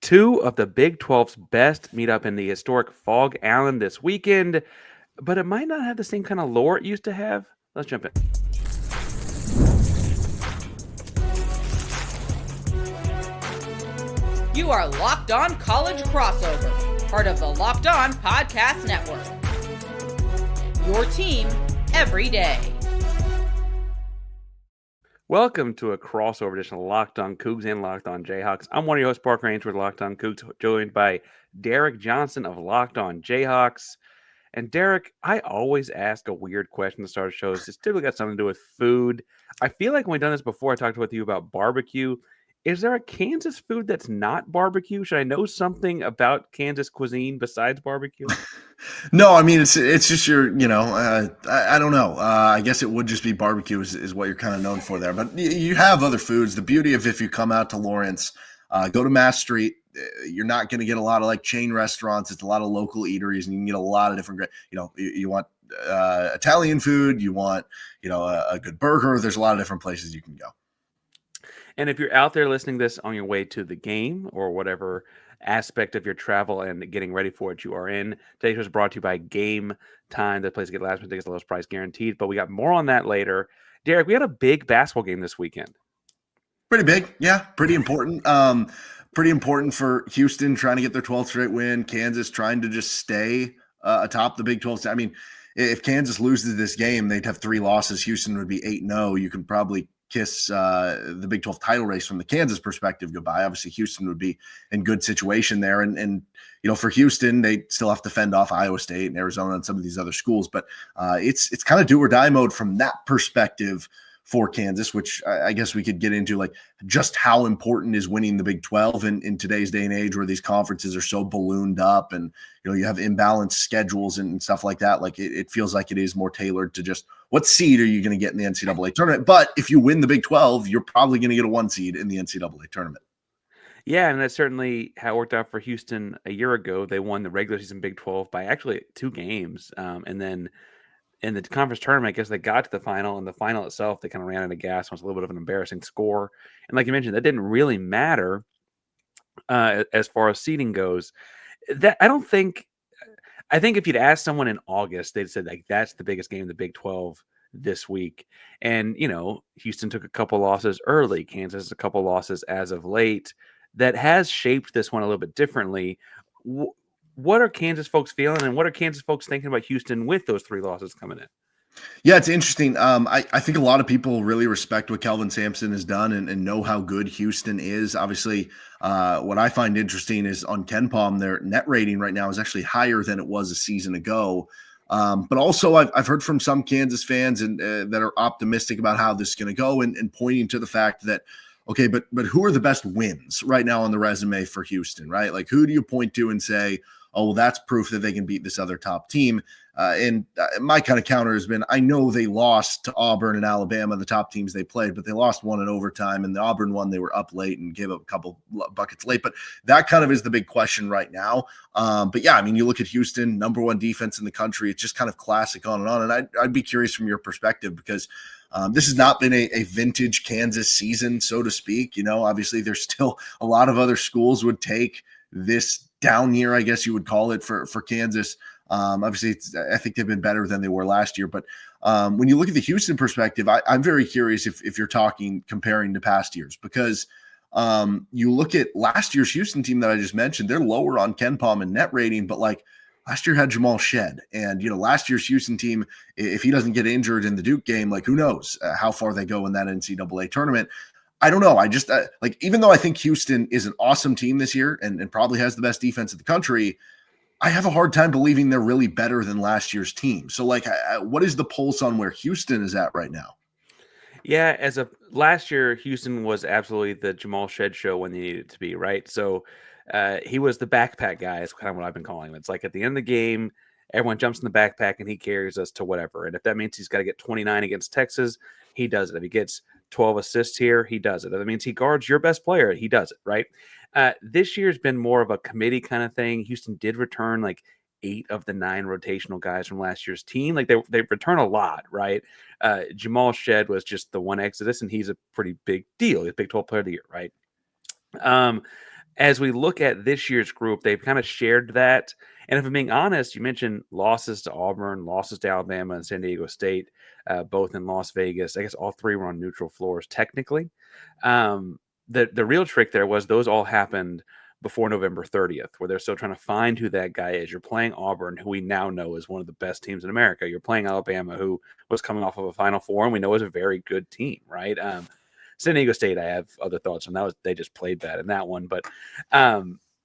Two of the Big 12's best meet up in the historic Fog Allen this weekend, but it might not have the same kind of lore it used to have. Let's jump in. You are Locked On College Crossover, part of the Locked On Podcast Network. Your team every day. Welcome to a crossover edition of Locked On Coogs and Locked On Jayhawks. I'm one of your hosts, Parker Ainsworth, Locked On Coogs, joined by Derek Johnson of Locked On Jayhawks. And Derek, I always ask a weird question to start shows. It's typically got something to do with food. I feel like when we've done this before, I talked with you about barbecue. Is there a Kansas food that's not barbecue? Should I know something about Kansas cuisine besides barbecue? No, I mean it's just your I don't know. I guess it would just be barbecue is what you're kind of known for there. But you have other foods. The beauty of if you come out to Lawrence, go to Mass Street, you're not going to get a lot of like chain restaurants. It's a lot of local eateries, and you can get a lot of different. You want Italian food, you want a good burger. There's a lot of different places you can go. And if you're out there listening to this on your way to the game or whatever aspect of your travel and getting ready for it you are in, today's show is brought to you by Game Time, the place to get last minute tickets, the lowest price guaranteed. But we got more on that later. Derek, we had a big basketball game this weekend. Pretty big, yeah, pretty important. Pretty important for Houston trying to get their 12th straight win. Kansas trying to just stay atop the Big 12. I mean, if Kansas loses this game, they'd have 3 losses. Houston would be 8-0. You can probably kiss the Big 12 title race from the Kansas perspective goodbye. Obviously, Houston would be in good situation there. And for Houston, they still have to fend off Iowa State and Arizona and some of these other schools. But it's kind of do or die mode from that perspective for Kansas, which I guess we could get into, like just how important is winning the Big 12 in today's day and age where these conferences are so ballooned up and, you have imbalanced schedules and stuff like that. Like it feels like it is more tailored to just what seed are you going to get in the NCAA tournament? But if you win the Big 12, you're probably going to get a 1 seed in the NCAA tournament. Yeah, and that's certainly how it worked out for Houston a year ago. They won the regular season Big 12 by actually 2 games. And then in the conference tournament, I guess they got to the final, and the final itself, they kind of ran out of gas. It was a little bit of an embarrassing score. And like you mentioned, that didn't really matter as far as seeding goes. I think if you'd asked someone in August, they'd said, like, that's the biggest game in the Big 12 this week. And, Houston took a couple losses early. Kansas a couple losses as of late. That has shaped this one a little bit differently. What are Kansas folks feeling, and what are Kansas folks thinking about Houston with those 3 losses coming in? Yeah, it's interesting. I think a lot of people really respect what Kelvin Sampson has done and know how good Houston is. Obviously, what I find interesting is on KenPom, their net rating right now is actually higher than it was a season ago. But also, I've heard from some Kansas fans and that are optimistic about how this is going to go and pointing to the fact that, okay, but who are the best wins right now on the resume for Houston, right? Like, who do you point to and say, oh, well, that's proof that they can beat this other top team? And my kind of counter has been, I know they lost to Auburn and Alabama, the top teams they played, but they lost one in overtime, and the Auburn one, they were up late and gave up a couple buckets late. But that kind of is the big question right now. But yeah, I mean, you look at Houston, number 1 defense in the country. It's just kind of classic on and on. And I'd be curious from your perspective because this has not been a vintage Kansas season, so to speak. Obviously there's still a lot of other schools would take this down year, I guess you would call it, for Kansas. Obviously, I think they've been better than they were last year. But when you look at the Houston perspective, I'm very curious if you're comparing to past years, because you look at last year's Houston team that I just mentioned, they're lower on KenPom and net rating, but like last year had Jamal Shead. And, last year's Houston team, if he doesn't get injured in the Duke game, like who knows how far they go in that NCAA tournament. I don't know. I just even though I think Houston is an awesome team this year and probably has the best defense in the country, I have a hard time believing they're really better than last year's team. So, like, what is the pulse on where Houston is at right now? Yeah, last year, Houston was absolutely the Jamal Shead show when they needed to be, right? So he was the backpack guy, is kind of what I've been calling him. It's like at the end of the game, everyone jumps in the backpack and he carries us to whatever. And if that means he's got to get 29 against Texas, he does it. If he gets 12 assists here, he does it. If that means he guards your best player, he does it, right? This year's been more of a committee kind of thing. Houston did return like 8 of the 9 rotational guys from last year's team. Like they return a lot, right? Jamal Shead was just the one exodus, and he's a pretty big deal. He's a Big 12 player of the year, right? as we look at this year's group, they've kind of shared that. And if I'm being honest, you mentioned losses to Auburn, losses to Alabama and San Diego State, both in Las Vegas. I guess all three were on neutral floors technically. The real trick there was those all happened before November 30th, where they're still trying to find who that guy is. You're playing Auburn, who we now know is one of the best teams in America. You're playing Alabama, who was coming off of a Final Four, and we know is a very good team, right? San Diego State, I have other thoughts on that. They just played bad in that one. But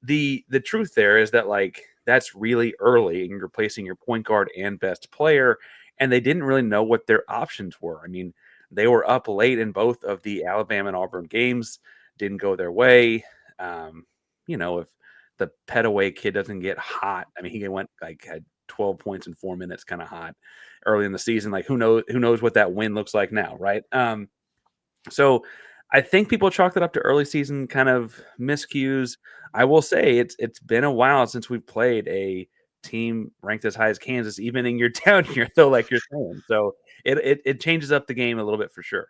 the truth there is that, like, that's really early, and you're replacing your point guard and best player, and they didn't really know what their options were. I mean, they were up late in both of the Alabama and Auburn games, didn't go their way. If the Petaway kid doesn't get hot, I mean, he had 12 points in 4 minutes, kind of hot early in the season. Like, who knows what that win looks like now, right? So I think people chalk that up to early season kind of miscues. I will say it's been a while since we've played a team ranked as high as Kansas, even in your town here, though, like you're saying. So it changes up the game a little bit for sure.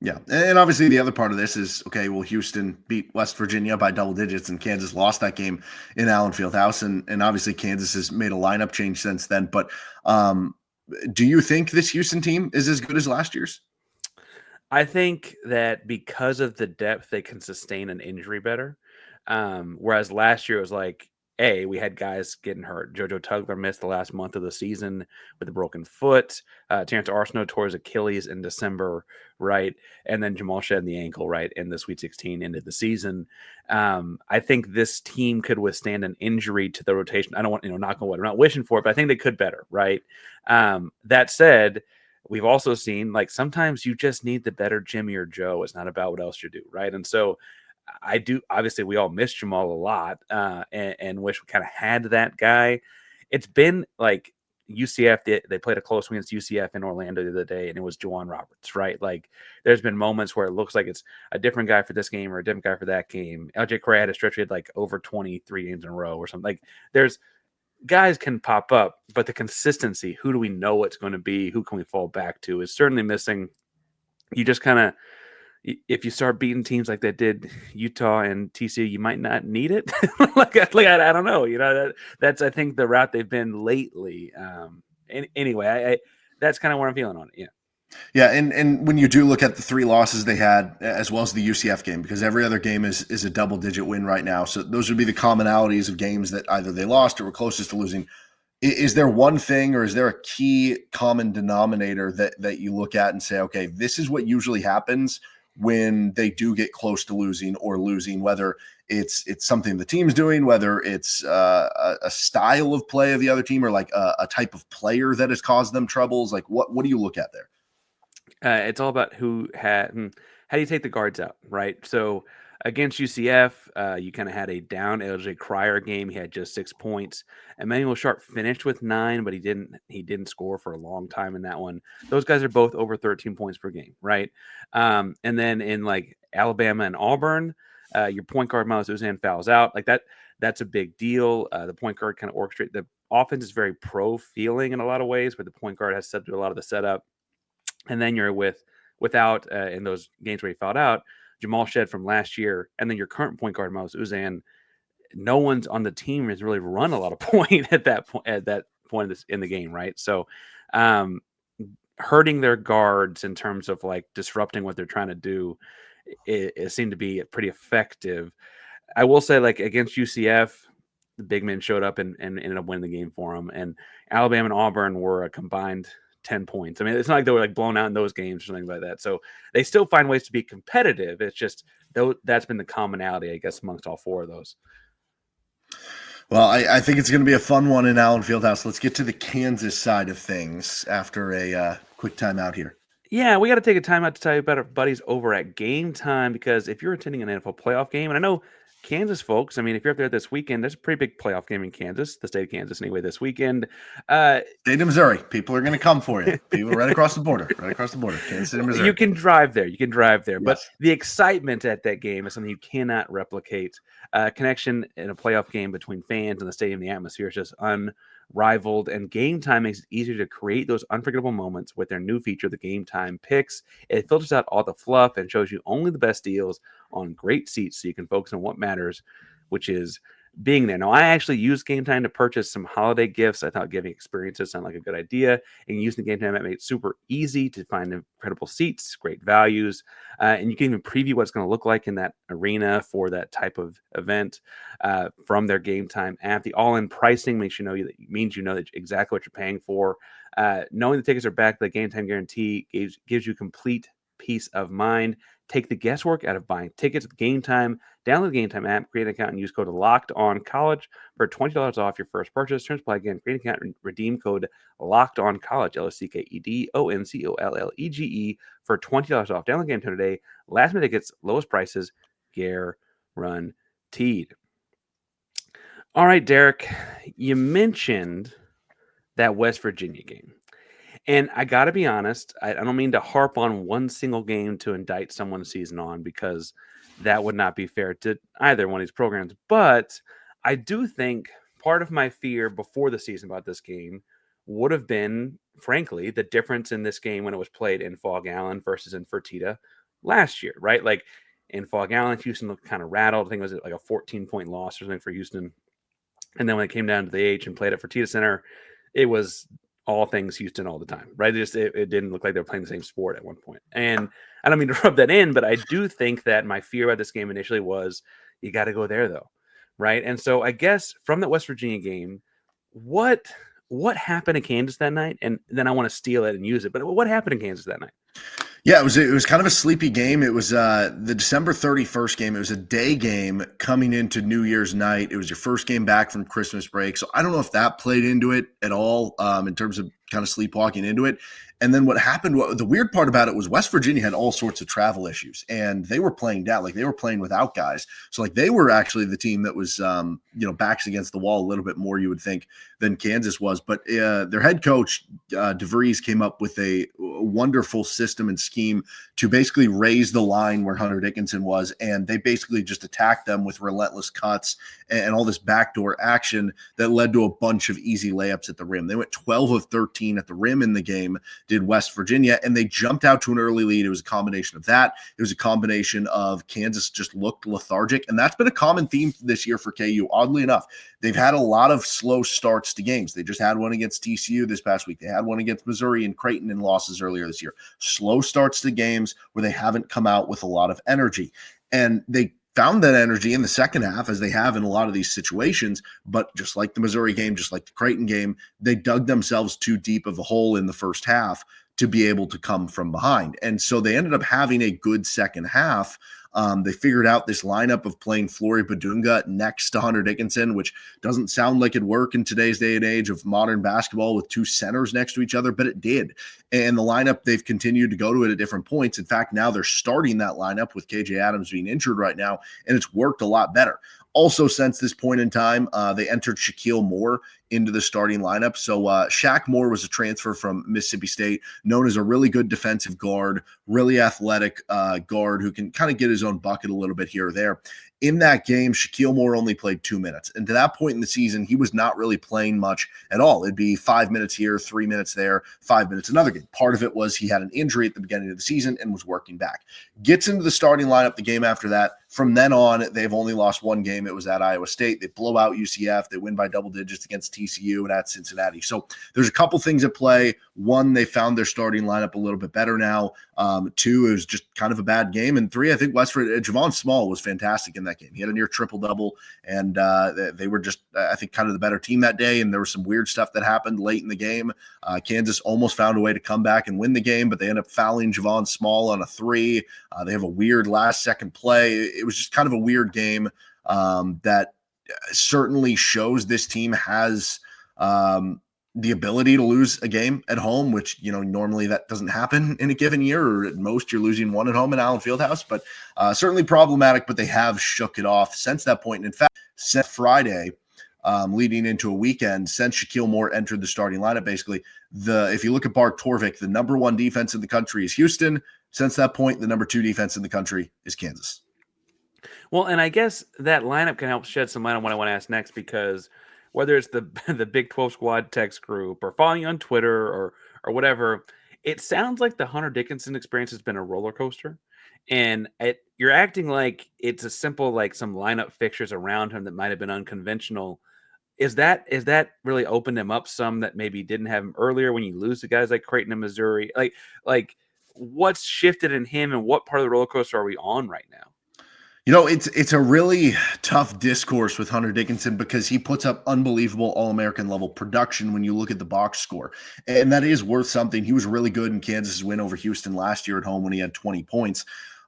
Yeah. And obviously the other part of this is, okay, well, Houston beat West Virginia by double digits and Kansas lost that game in Allen Fieldhouse. And obviously Kansas has made a lineup change since then. But do you think this Houston team is as good as last year's? I think that because of the depth, they can sustain an injury better. Whereas last year it was like, we had guys getting hurt. JoJo Tugler missed the last month of the season with a broken foot. Terrence Arsenault tore his Achilles in December, right? And then Jamal Shead in the ankle, right, in the Sweet 16 into the season. I think this team could withstand an injury to the rotation. I don't want, knock on wood, I'm not wishing for it, but I think they could better, right? That said, we've also seen, like, sometimes you just need the better Jimmy or Joe. It's not about what else you do, right? And so I do. Obviously, we all miss Jamal a lot and wish we kind of had that guy. It's been like UCF. They played a close one against UCF in Orlando the other day, and it was Juwan Roberts, right? Like, there's been moments where it looks like it's a different guy for this game or a different guy for that game. LJ Correa had a stretch, he had like over 23 games in a row or something. Like, there's guys can pop up, but the consistency, who do we know it's going to be? Who can we fall back to is certainly missing. You just kind of, if you start beating teams like that did Utah and TCU, you might not need it. I don't know. That's I think the route they've been lately. Anyway, that's kind of what I'm feeling on it. Yeah. Yeah, and when you do look at the three losses they had, as well as the UCF game, because every other game is a double-digit win right now. So those would be the commonalities of games that either they lost or were closest to losing. Is there one thing, or is there a key common denominator that you look at and say, okay, this is what usually happens when they do get close to losing, whether it's something the team's doing, whether it's a style of play of the other team, or like a type of player that has caused them troubles? Like, what do you look at there? It's all about how do you take the guards out, right? So against UCF, you kind of had a down LJ Cryer game. He had just 6 points. Emmanuel Sharp finished with 9, but he didn't score for a long time in that one. Those guys are both over 13 points per game, right? And then in like Alabama and Auburn, your point guard Miles Uzan fouls out. Like that's a big deal. The point guard kind of orchestrate. The offense is very pro feeling in a lot of ways, but the point guard has to do a lot of the setup. And then you're without in those games where he fouled out, Jamal Shead from last year, and then your current point guard Miles Uzan. No one's on the team has really run a lot of point at that point in the game, right? So, hurting their guards in terms of like disrupting what they're trying to do, it seemed to be pretty effective. I will say, like against UCF, the big men showed up and ended up winning the game for them. And Alabama and Auburn were a combined 10 points. I mean, it's not like they were like blown out in those games or something like that. So they still find ways to be competitive. It's just that's been the commonality, I guess, amongst all four of those. Well, I think it's going to be a fun one in Allen Fieldhouse. Let's get to the Kansas side of things after a quick timeout here. Yeah, we got to take a time out to tell you about our buddies over at Game Time, because if you're attending an NFL playoff game, and I know Kansas folks, I mean, if you're up there this weekend, there's a pretty big playoff game in Kansas, the state of Kansas anyway, this weekend. State of Missouri. People are going to come for you. People right across the border. Kansas City, Missouri. You can drive there. Yes. But the excitement at that game is something you cannot replicate. Connection in a playoff game between fans and the stadium, the atmosphere is just rivaled, and Game Time makes it easier to create those unforgettable moments with their new feature, the Game Time Picks. It filters out all the fluff and shows you only the best deals on great seats so you can focus on what matters, which is being there. Now, I actually used Game Time to purchase some holiday gifts. I thought giving experiences sounded like a good idea, and using the Game Time app made it super easy to find incredible seats, great values, and you can even preview what it's going to look like in that arena for that type of event from their Game Time app. The all-in pricing means you know that exactly what you're paying for. Knowing the tickets are back, the Game Time guarantee gives you complete peace of mind. Take the guesswork out of buying tickets with Game Time. Download the Game Time app, create an account, and use code LOCKEDONCollege for $20 off your first purchase. Terms apply again. Create an account and redeem code LOCKEDONCollege, LOCKEDONCOLLEGE, for $20 off. Download Game Time today. Last minute tickets, lowest prices, guaranteed. All right, Derek, you mentioned that West Virginia game. And I got to be honest, I don't mean to harp on one single game to indict someone's season on, because that would not be fair to either one of these programs. But I do think part of my fear before the season about this game would have been, frankly, the difference in this game when it was played in Fog Allen versus in Fertitta last year, right? Like in Fog Allen, Houston looked kind of rattled. I think it was like a 14-point loss or something for Houston. And then when it came down to the H and played at Fertitta Center, it was all things Houston all the time, right? It didn't look like they were playing the same sport at one point. And I don't mean to rub that in, but I do think that my fear about this game initially was you got to go there though, right? And so I guess from that West Virginia game, what happened in Kansas that night? And then I want to steal it and use it, but what happened in Kansas that night? Yeah, it was kind of a sleepy game. It was the December 31st game. It was a day game coming into New Year's night. It was your first game back from Christmas break. So I don't know if that played into it at all in terms of kind of sleepwalking into it. And then what happened, the weird part about it was West Virginia had all sorts of travel issues, and they were playing down, like they were playing without guys. So like they were actually the team that was, backs against the wall a little bit more, you would think, than Kansas was. But their head coach, DeVries, came up with a wonderful system and scheme to basically raise the line where Hunter Dickinson was. And they basically just attacked them with relentless cuts and all this backdoor action that led to a bunch of easy layups at the rim. They went 12 of 13 at the rim in the game, did West Virginia, and they jumped out to an early lead. It was a combination of that. It was a combination of Kansas just looked lethargic, and that's been a common theme this year for KU. Oddly enough, they've had a lot of slow starts to games. They just had one against TCU this past week. They had one against Missouri and Creighton in losses earlier this year. Slow starts to games where they haven't come out with a lot of energy, and they found that energy in the second half, as they have in a lot of these situations. But just like the Missouri game, just like the Creighton game, they dug themselves too deep of a hole in the first half to be able to come from behind. And so they ended up having a good second half. They figured out this lineup of playing Flory Badunga next to Hunter Dickinson, which doesn't sound like it'd work in today's day and age of modern basketball with two centers next to each other, but it did. And the lineup, they've continued to go to it at different points. In fact, now they're starting that lineup with KJ Adams being injured right now, and it's worked a lot better. Also, since this point in time, they entered Shakeel Moore into the starting lineup. So Shaq Moore was a transfer from Mississippi State, known as a really good defensive guard, really athletic guard who can kind of get his own bucket a little bit here or there. In that game, Shakeel Moore only played 2 minutes. And to that point in the season, he was not really playing much at all. It'd be 5 minutes here, 3 minutes there, 5 minutes another game. Part of it was he had an injury at the beginning of the season and was working back. Gets into the starting lineup the game after that. From then on, they've only lost one game. It was at Iowa State. They blow out UCF. They win by double digits against TCU and at Cincinnati. So there's a couple things at play. One, they found their starting lineup a little bit better now. Two, it was just kind of a bad game. And three, I think Javon Small was fantastic in that game. He had a near triple-double, and they were just, I think, kind of the better team that day. And there was some weird stuff that happened late in the game. Kansas almost found a way to come back and win the game, but they end up fouling Javon Small on a three. They have a weird last-second play. It was just kind of a weird game that certainly shows this team has the ability to lose a game at home, which, normally that doesn't happen in a given year, or at most you're losing one at home at Allen Fieldhouse, but certainly problematic, but they have shook it off since that point. And in fact, since Friday, leading into a weekend, since Shakeel Moore entered the starting lineup, basically, if you look at Bart Torvik, the number one defense in the country is Houston. Since that point, the number two defense in the country is Kansas. Well, and I guess that lineup can help shed some light on what I want to ask next, because whether it's the the Big 12 squad text group or following you on Twitter or whatever, it sounds like the Hunter Dickinson experience has been a roller coaster. And you're acting like it's a simple, like some lineup fixtures around him that might have been unconventional. Is that really opened him up some that maybe didn't have him earlier when you lose to guys like Creighton and Missouri? Like what's shifted in him and what part of the roller coaster are we on right now? It's a really tough discourse with Hunter Dickinson because he puts up unbelievable All-American level production when you look at the box score. And that is worth something. He was really good in Kansas' win over Houston last year at home when he had 20 points.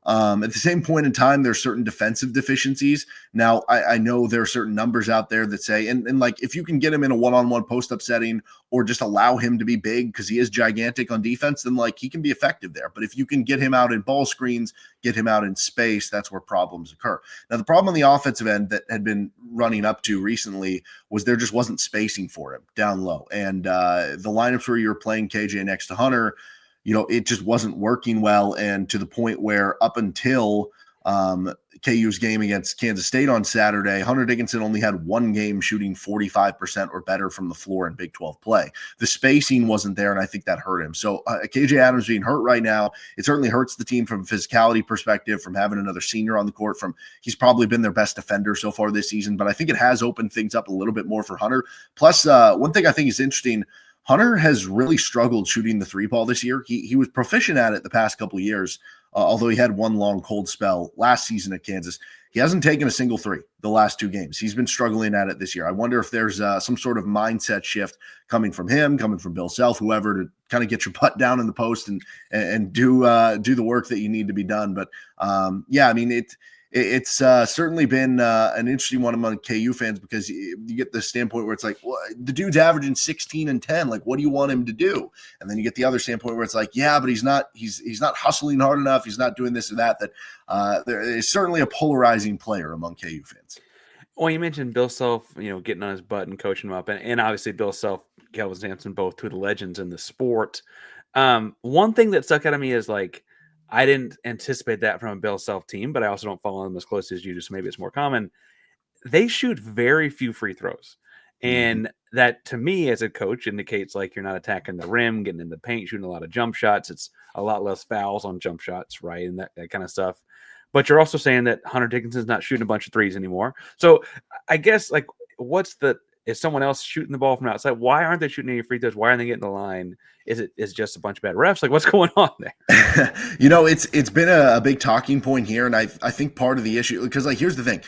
At the same point in time, there's certain defensive deficiencies. Now, I know there are certain numbers out there that say, and like if you can get him in a one-on-one post-up setting or just allow him to be big because he is gigantic on defense, then like he can be effective there. But if you can get him out in ball screens, get him out in space, that's where problems occur. Now, the problem on the offensive end that had been running up to recently was there just wasn't spacing for him down low. And the lineups where you're playing KJ next to Hunter, it just wasn't working well. And to the point where up until KU's game against Kansas State on Saturday, Hunter Dickinson only had one game shooting 45% or better from the floor in Big 12 play. The spacing wasn't there, and I think that hurt him. So KJ Adams being hurt right now, it certainly hurts the team from a physicality perspective, from having another senior on the court, he's probably been their best defender so far this season, but I think it has opened things up a little bit more for Hunter. Plus, one thing I think is interesting, Hunter has really struggled shooting the three ball this year. He was proficient at it the past couple of years, although he had one long cold spell last season at Kansas. He hasn't taken a single three the last two games. He's been struggling at it this year. I wonder if there's some sort of mindset shift coming from him, coming from Bill Self, whoever, to kind of get your butt down in the post and do the work that you need to be done. But yeah, I mean, it's certainly been an interesting one among KU fans because you get the standpoint where it's like, well, the dude's averaging 16 and 10. Like, what do you want him to do? And then you get the other standpoint where it's like, yeah, but he's not hustling hard enough. He's not doing this or that. There is certainly a polarizing player among KU fans. Well, you mentioned Bill Self, getting on his butt and coaching him up, and obviously Bill Self, Kelvin Sampson, both two of the legends in the sport. One thing that stuck out of me is like, I didn't anticipate that from a Bill Self team, but I also don't follow them as closely as you do, so maybe it's more common. They shoot very few free throws. And that, to me, as a coach, indicates like you're not attacking the rim, getting in the paint, shooting a lot of jump shots. It's a lot less fouls on jump shots, right? And that kind of stuff. But you're also saying that Hunter Dickinson's not shooting a bunch of threes anymore. So I guess, like, is someone else shooting the ball from outside? Why aren't they shooting any free throws? Why aren't they getting the line? Is it just a bunch of bad refs? Like, what's going on there? It's been a big talking point here, and I think part of the issue, because like here's the thing,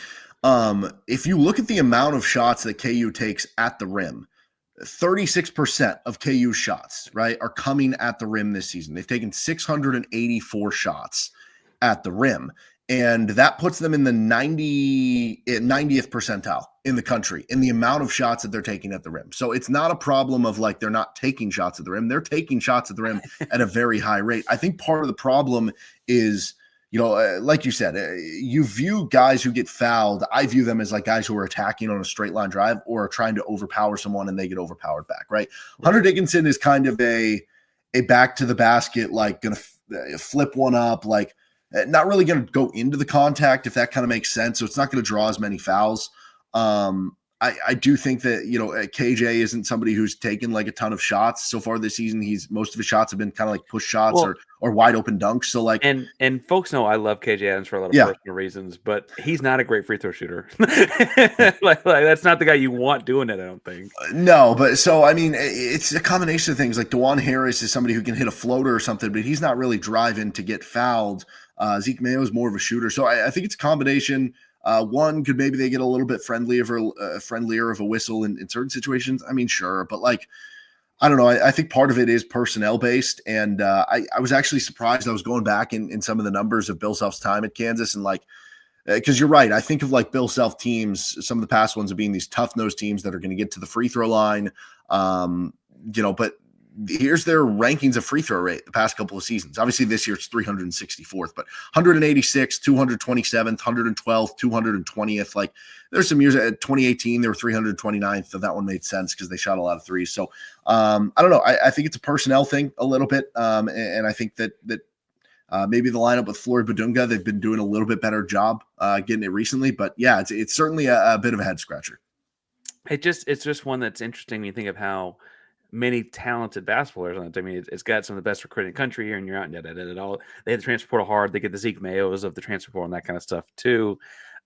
if you look at the amount of shots that KU takes at the rim, 36% of KU shots, right, are coming at the rim this season. They've taken 684 shots at the rim. And that puts them in the 90th percentile in the country in the amount of shots that they're taking at the rim. So it's not a problem of like they're not taking shots at the rim. They're taking shots at the rim at a very high rate. I think part of the problem is, like you said, you view guys who get fouled. I view them as like guys who are attacking on a straight line drive or are trying to overpower someone and they get overpowered back, right? Hunter Dickinson is kind of a back to the basket, like going to flip one up, like, not really going to go into the contact, if that kind of makes sense. So it's not going to draw as many fouls. I do think that, KJ isn't somebody who's taken like a ton of shots so far this season. Most of his shots have been kind of like push shots or wide open dunks. So like, and folks know I love KJ Adams for a lot of personal reasons, but he's not a great free throw shooter. like that's not the guy you want doing it, I don't think. No, but so, I mean, it's a combination of things. Like DeJuan Harris is somebody who can hit a floater or something, but he's not really driving to get fouled. Zeke Mayo is more of a shooter. So I think it's a combination. One, could maybe they get a little bit friendlier of a whistle in certain situations? I mean, sure. But like, I don't know. I think part of it is personnel based. And I was actually surprised. I was going back in some of the numbers of Bill Self's time at Kansas and like, because you're right. I think of like Bill Self teams, some of the past ones of being these tough-nosed teams that are going to get to the free throw line, but here's their rankings of free throw rate the past couple of seasons. Obviously this year it's 364th, but 186, 227th, 112th, 220th. Like there's some years at 2018, they were 329th. So that one made sense because they shot a lot of threes. So I don't know. I think it's a personnel thing a little bit. And I think that maybe the lineup with Floyd Badunga, they've been doing a little bit better job getting it recently, but yeah, it's certainly a bit of a head scratcher. It's just one that's interesting when you think of how many talented basketball players on it. I mean, it's got some of the best recruiting in the country here, and you're out and all. They had the transfer portal hard. They get the Zeke Mayos of the transfer portal and that kind of stuff too.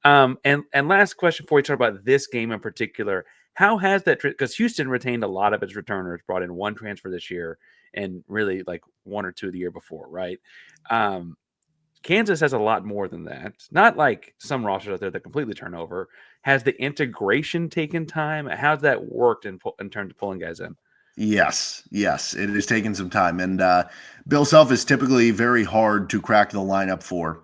And last question before we talk about this game in particular, how has that because Houston retained a lot of its returners, brought in one transfer this year, and really like one or two the year before, right? Um, Kansas has a lot more than that. Not like some rosters out there that completely turn over. Has the integration taken time? How's that worked in terms of pulling guys in? Yes, yes, it has taken some time, and Bill Self is typically very hard to crack the lineup for.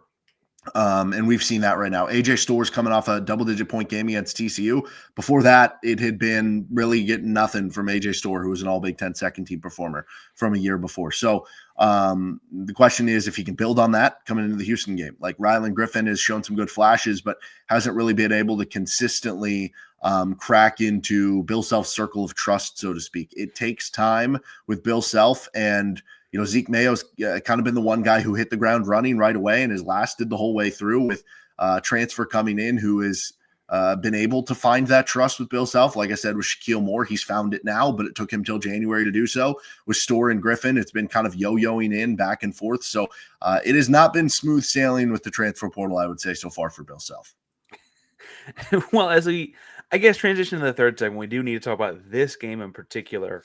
And we've seen that right now. AJ Storr's coming off a double-digit point game against TCU. Before that, it had been really getting nothing from AJ Storr, who was an All Big Ten second-team performer from a year before. So the question is if he can build on that coming into the Houston game. Like Rylan Griffin has shown some good flashes, but hasn't really been able to consistently crack into Bill Self's circle of trust, so to speak. It takes time with Bill Self, and Zeke Mayo's kind of been the one guy who hit the ground running right away and has lasted the whole way through with transfer coming in who has been able to find that trust with Bill Self. Like I said, with Shakeel Moore, he's found it now, but it took him till January to do so. With Storr and Griffin, it's been kind of yo-yoing in back and forth. So it has not been smooth sailing with the transfer portal, I would say, so far for Bill Self. Well, as we, I guess, transition to the third segment, we do need to talk about this game in particular.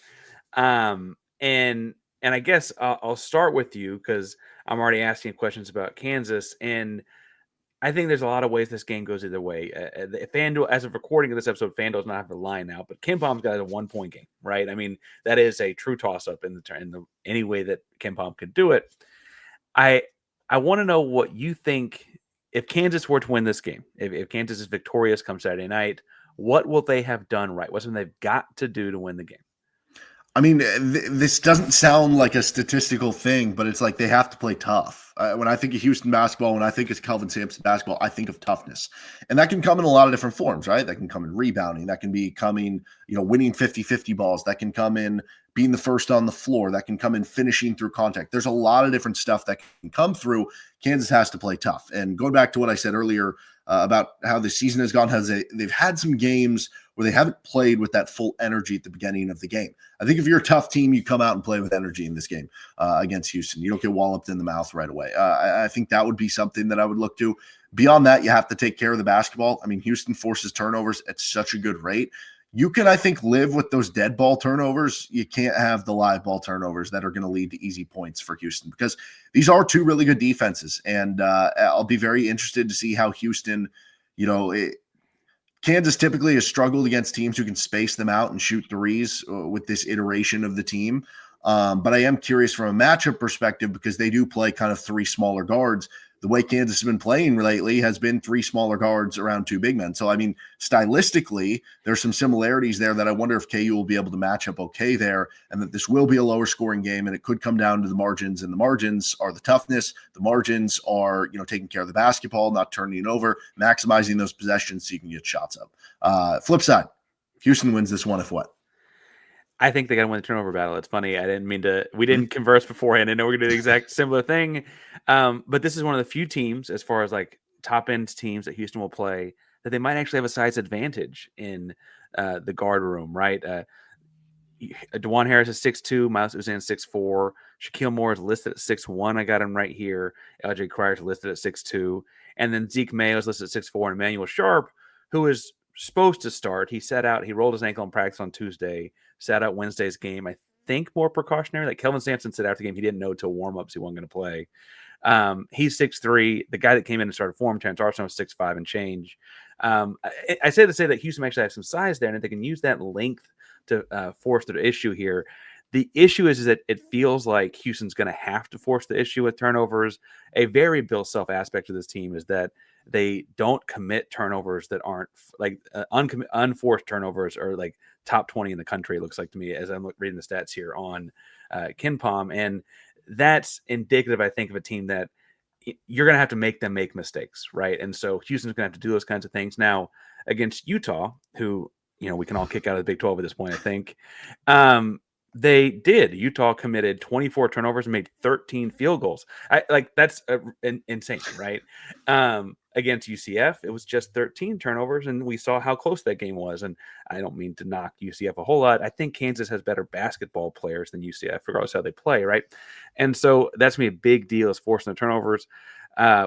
And I guess I'll start with you because I'm already asking questions about Kansas, and I think there's a lot of ways this game goes either way. FanDuel, as of recording of this episode, FanDuel's not have the line out, but KenPom's got a 1-point game, right? I mean, that is a true toss-up in any way that KenPom could do it. I want to know what you think if Kansas were to win this game. If Kansas is victorious come Saturday night, what will they have done right? What's something they've got to do to win the game? I mean, this doesn't sound like a statistical thing, but it's like they have to play tough. When I think of Houston basketball, when I think of Kelvin Sampson basketball, I think of toughness. And that can come in a lot of different forms, right? That can come in rebounding. That can be coming, winning 50-50 balls. That can come in being the first on the floor. That can come in finishing through contact. There's a lot of different stuff that can come through. Kansas has to play tough. And going back to what I said earlier about how the season has gone, they've had some games where they haven't played with that full energy at the beginning of the game. I think if you're a tough team, you come out and play with energy in this game against Houston. You don't get walloped in the mouth right away. I think that would be something that I would look to. Beyond that, you have to take care of the basketball. I mean, Houston forces turnovers at such a good rate. You can, I think, live with those dead ball turnovers. You can't have the live ball turnovers that are going to lead to easy points for Houston because these are two really good defenses. And I'll be very interested to see how Houston, Kansas typically has struggled against teams who can space them out and shoot threes with this iteration of the team. But I am curious from a matchup perspective because they do play kind of three smaller guards. The way Kansas has been playing lately has been three smaller guards around two big men. So, I mean, stylistically, there's some similarities there that I wonder if KU will be able to match up okay there, and that this will be a lower scoring game, and it could come down to the margins, and the margins are the toughness. The margins are, taking care of the basketball, not turning it over, maximizing those possessions so you can get shots up. Flip side, Houston wins this one if what? I think they got to win the turnover battle. It's funny. I didn't mean to. We didn't converse beforehand. I know we're going to do the exact similar thing. But this is one of the few teams, as far as like top end teams that Houston will play, that they might actually have a size advantage in the guard room, right? DeJuan Harris is 6'2", Miles Uzan 6'4", Shakeel Moore is listed at 6'1". I got him right here. LJ Cryer is listed at 6'2", and then Zeke Mayo is listed at 6'4", and Emmanuel Sharp, who is supposed to start. He rolled his ankle in practice on Tuesday, sat out Wednesday's game. I think more precautionary. Like Kelvin Sampson said after the game, he didn't know till warm-ups he wasn't going to play. He's 6'3". The guy that came in and started for him, Terrence Armstrong, was 6'5" and change. I say to say that Houston actually has some size there, and if they can use that length to force the issue here. The issue is that it feels like Houston's going to have to force the issue with turnovers. A very Bill Self aspect of this team is that they don't commit turnovers that aren't like unforced turnovers or like top 20 in the country. It looks like to me as I'm reading the stats here on KenPom, and that's indicative, I think, of a team that you're going to have to make them make mistakes, right? And so Houston's going to have to do those kinds of things. Now against Utah, who we can all kick out of the Big 12 at this point, I think. They did. Utah committed 24 turnovers and made 13 field goals. That's insane, right? against UCF, it was just 13 turnovers, and we saw how close that game was. And I don't mean to knock UCF a whole lot. I think Kansas has better basketball players than UCF, regardless of how they play, right? And so that's going to be a big deal, is forcing the turnovers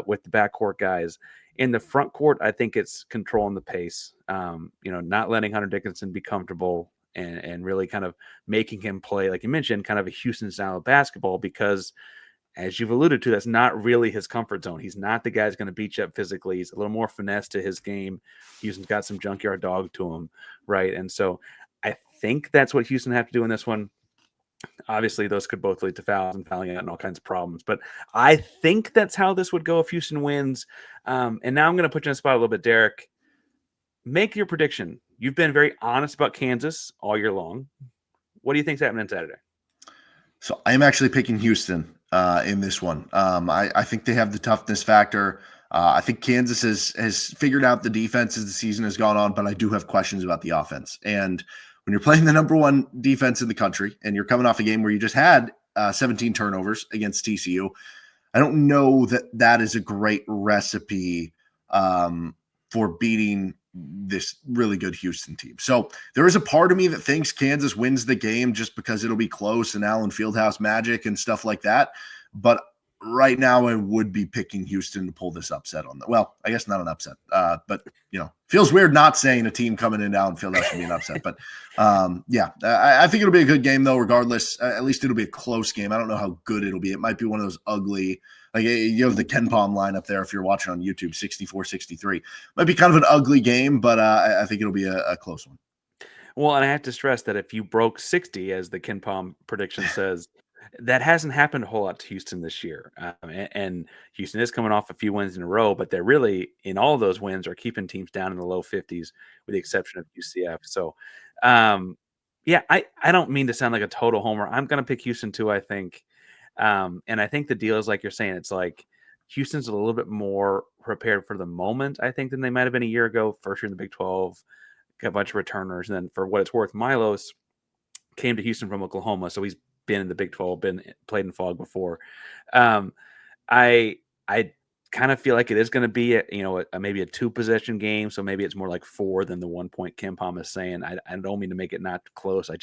with the backcourt guys. In the front court, I think it's controlling the pace, not letting Hunter Dickinson be comfortable and really kind of making him play, like you mentioned, kind of a Houston style of basketball, because as you've alluded to, that's not really his comfort zone. He's not the guy who's going to beat you up physically. He's a little more finesse to his game. Houston's got some junkyard dog to him, right? And so I think that's what Houston have to do in this one. Obviously, those could both lead to fouls and fouling out and all kinds of problems. But I think that's how this would go if Houston wins. And now I'm going to put you in a spot a little bit, Derek. Make your prediction. You've been very honest about Kansas all year long. What do you think's happening Saturday? So I'm actually picking Houston in this one. I think they have the toughness factor. I think Kansas has figured out the defense as the season has gone on, but I do have questions about the offense. And when you're playing the number one defense in the country and you're coming off a game where you just had 17 turnovers against TCU, I don't know that is a great recipe for beating this really good Houston team. So there is a part of me that thinks Kansas wins the game just because it'll be close and Allen Fieldhouse magic and stuff like that. But right now I would be picking Houston to pull this upset on the, well, I guess not an upset, but feels weird not saying a team coming into Allen Fieldhouse should be an upset. But I think it'll be a good game though, regardless. At least it'll be a close game. I don't know how good it'll be. It might be one of those ugly, like you have the Ken Palm lineup there if you're watching on YouTube, 64-63. Might be kind of an ugly game, but I think it'll be a close one. Well, and I have to stress that if you broke 60, as the Ken Palm prediction says, that hasn't happened a whole lot to Houston this year. And Houston is coming off a few wins in a row, but they're really, in all of those wins, are keeping teams down in the low 50s, with the exception of UCF. So, I don't mean to sound like a total homer. I'm going to pick Houston too, I think. And I think the deal is like you're saying, it's like Houston's a little bit more prepared for the moment, I think, than they might have been a year ago. First year in the Big 12, got a bunch of returners. And then for what it's worth, Milos came to Houston from Oklahoma. So he's been in the Big 12, played in PHOG before. I kind of feel like it is going to be maybe a 2-possession game. So maybe it's more like 4 than the 1 point Ken Palm is saying. I don't mean to make it not close. I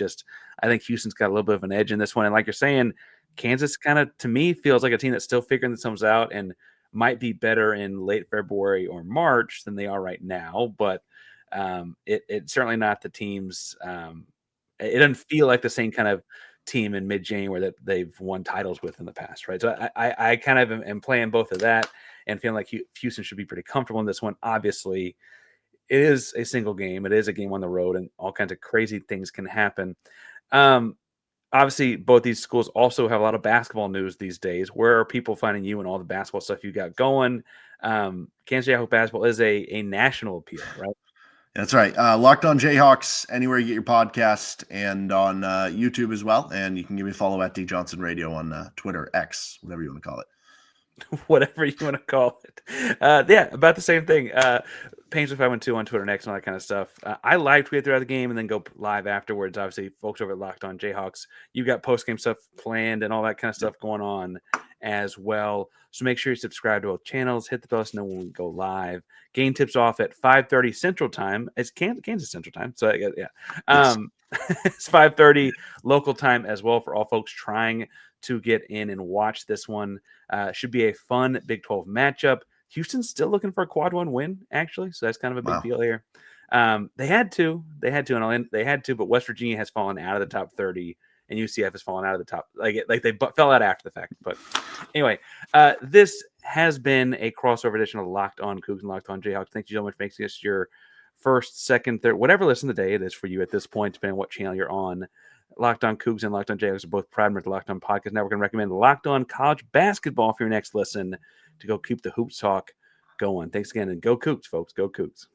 think Houston's got a little bit of an edge in this one. And like you're saying, Kansas kind of, to me, feels like a team that's still figuring themselves out and might be better in late February or March than they are right now. But it's certainly not the teams. It doesn't feel like the same kind of team in mid-January that they've won titles with in the past, right? So I kind of am playing both of that and feeling like Houston should be pretty comfortable in this one. Obviously, it is a single game. It is a game on the road, and all kinds of crazy things can happen. Obviously, both these schools also have a lot of basketball news these days. Where are people finding you and all the basketball stuff you got going? Kansas Jayhawks basketball is a national appeal, right? That's right. Locked On Jayhawks, anywhere you get your podcast, and on YouTube as well. And you can give me a follow at D Johnson Radio on Twitter, X, whatever you want to call it. Whatever you want to call it. About the same thing. Ainsworth 512 on Twitter and X and all that kind of stuff. I live tweet throughout the game and then go live afterwards. Obviously, folks over at Locked On Jayhawks, you got post-game stuff planned and all that kind of stuff going on as well. So make sure you subscribe to both channels. Hit the bell to know when we go live. Game tips off at 5:30 Central Time. It's Kansas Central Time. So yeah. Yes. It's 5:30 local time as well for all folks trying to get in and watch this one. Should be a fun Big 12 matchup. Houston's still looking for a quad 1 win, actually. So that's kind of a big deal here. They had to, but West Virginia has fallen out of the top 30 and UCF has fallen out of the top. Like they fell out after the fact. But anyway, this has been a crossover edition of Locked On Coogs and Locked On Jayhawks. Thank you so much for making this your first, second, third, whatever listen of the day it is for you at this point, depending on what channel you're on. Locked On Coogs and Locked On Jayhawks are both proud members of the Locked On Podcast Network and recommend Locked On College Basketball for your next listen to go keep the hoops talk going. Thanks again, and go Coogs, folks. Go Coogs.